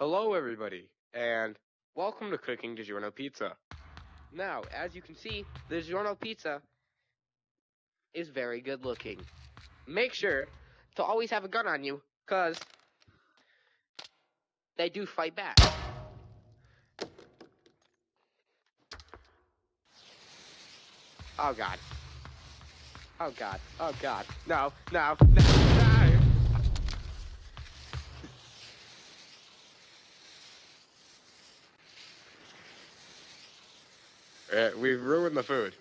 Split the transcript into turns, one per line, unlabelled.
Hello, everybody, and welcome to Cooking DiGiorno Pizza. Now, as you can see, the DiGiorno Pizza is very good looking. Make sure to always have a gun on you, because they do fight back. Oh, God. Oh, God. Oh, God. No, no, no, no! We've ruined the food.